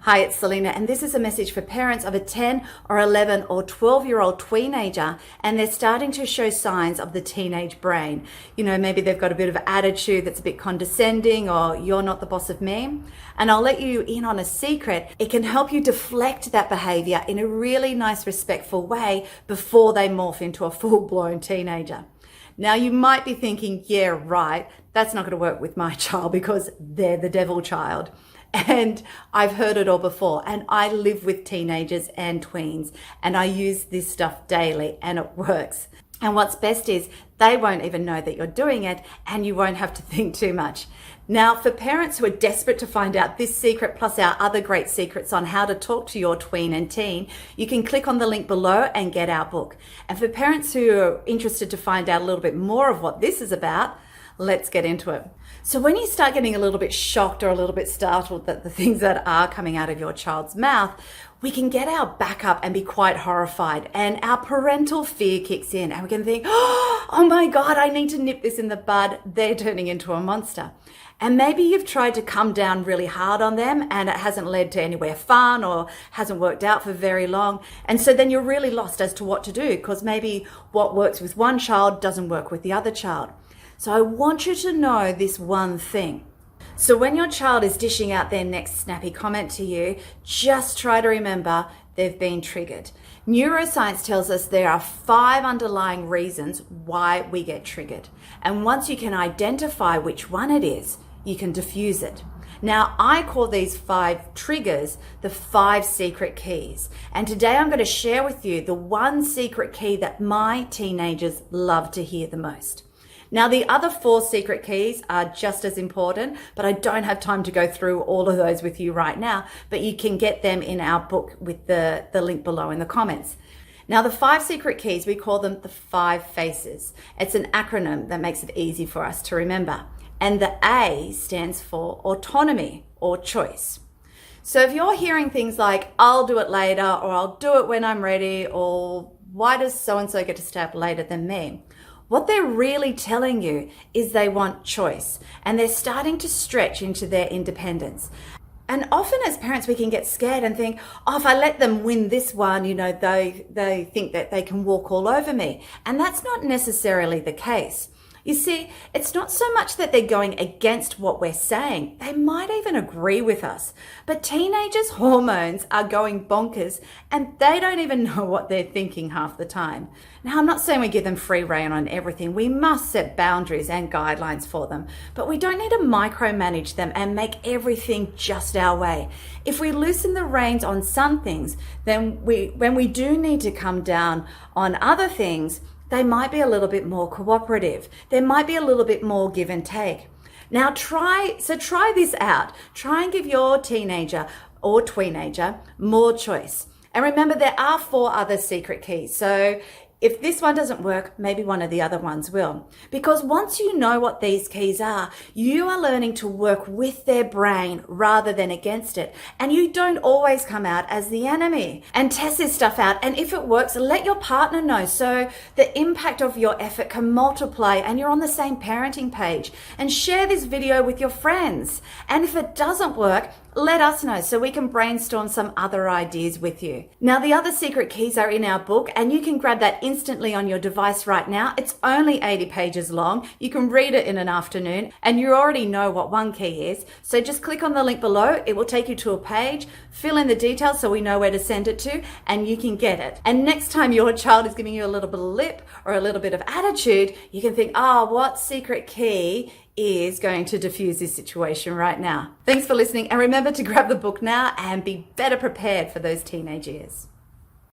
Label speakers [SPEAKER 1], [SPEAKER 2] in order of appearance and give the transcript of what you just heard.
[SPEAKER 1] Hi, it's Selena, and this is a message for parents of a 10 or 11 or 12-year-old tweenager, and they're starting to show signs of the teenage brain. You know, maybe they've got a bit of attitude that's a bit condescending, or you're not the boss of me. And I'll let you in on a secret. It can help you deflect that behavior in a really nice, respectful way before they morph into a full-blown teenager. Now, you might be thinking, yeah, right, that's not going to work with my child because they're the devil child. And I've heard it all before, and I live with teenagers and tweens, and I use this stuff daily, and it works. And what's best is they won't even know that you're doing it, and you won't have to think too much. Now, for parents who are desperate to find out this secret plus our other great secrets on how to talk to your tween and teen, you can click on the link below and get our book. And for parents who are interested to find out a little bit more of what this is about, let's get into it. So when you start getting a little bit shocked or a little bit startled at the things that are coming out of your child's mouth, we can get our back up and be quite horrified, and our parental fear kicks in, and we can think, oh my God, I need to nip this in the bud. They're turning into a monster. And maybe you've tried to come down really hard on them and it hasn't led to anywhere fun or hasn't worked out for very long. And so then you're really lost as to what to do, because maybe what works with one child doesn't work with the other child. So I want you to know this one thing. So when your child is dishing out their next snappy comment to you, just try to remember they've been triggered. Neuroscience tells us there are 5 underlying reasons why we get triggered. And once you can identify which one it is, you can diffuse it. Now, I call these 5 triggers the 5 secret keys. And today I'm going to share with you the one secret key that my teenagers love to hear the most. Now, the other 4 secret keys are just as important, but I don't have time to go through all of those with you right now, but you can get them in our book with the link below in the comments. Now, the 5 secret keys, we call them the 5 faces. It's an acronym that makes it easy for us to remember. And the A stands for autonomy or choice. So if you're hearing things like, I'll do it later, or I'll do it when I'm ready, or why does so-and-so get to stay up later than me? What they're really telling you is they want choice, and they're starting to stretch into their independence. And often as parents, we can get scared and think, oh, if I let them win this one, you know, they think that they can walk all over me. And that's not necessarily the case. You see, it's not so much that they're going against what we're saying. They might even agree with us. But teenagers' hormones are going bonkers, and they don't even know what they're thinking half the time. Now, I'm not saying we give them free rein on everything. We must set boundaries and guidelines for them. But we don't need to micromanage them and make everything just our way. If we loosen the reins on some things, then when we do need to come down on other things, they might be a little bit more cooperative. There might be a little bit more give and take. Now try this out. Try and give your teenager or tweenager more choice. And remember, there are 4 other secret keys. So if this one doesn't work, maybe one of the other ones will. Because once you know what these keys are, you are learning to work with their brain rather than against it. And you don't always come out as the enemy. And test this stuff out. And if it works, let your partner know so the impact of your effort can multiply and you're on the same parenting page. And share this video with your friends. And if it doesn't work, let us know so we can brainstorm some other ideas with you. Now, the other secret keys are in our book, and you can grab that instantly on your device right now. It's only 80 pages long. You can read it in an afternoon, and you already know what one key is. So just click on the link below. It will take you to a page. Fill in the details so we know where to send it to, and you can get it. And next time your child is giving you a little bit of lip or a little bit of attitude, you can think, what secret key is going to diffuse this situation right now? Thanks for listening, and remember to grab the book now and be better prepared for those teenage years.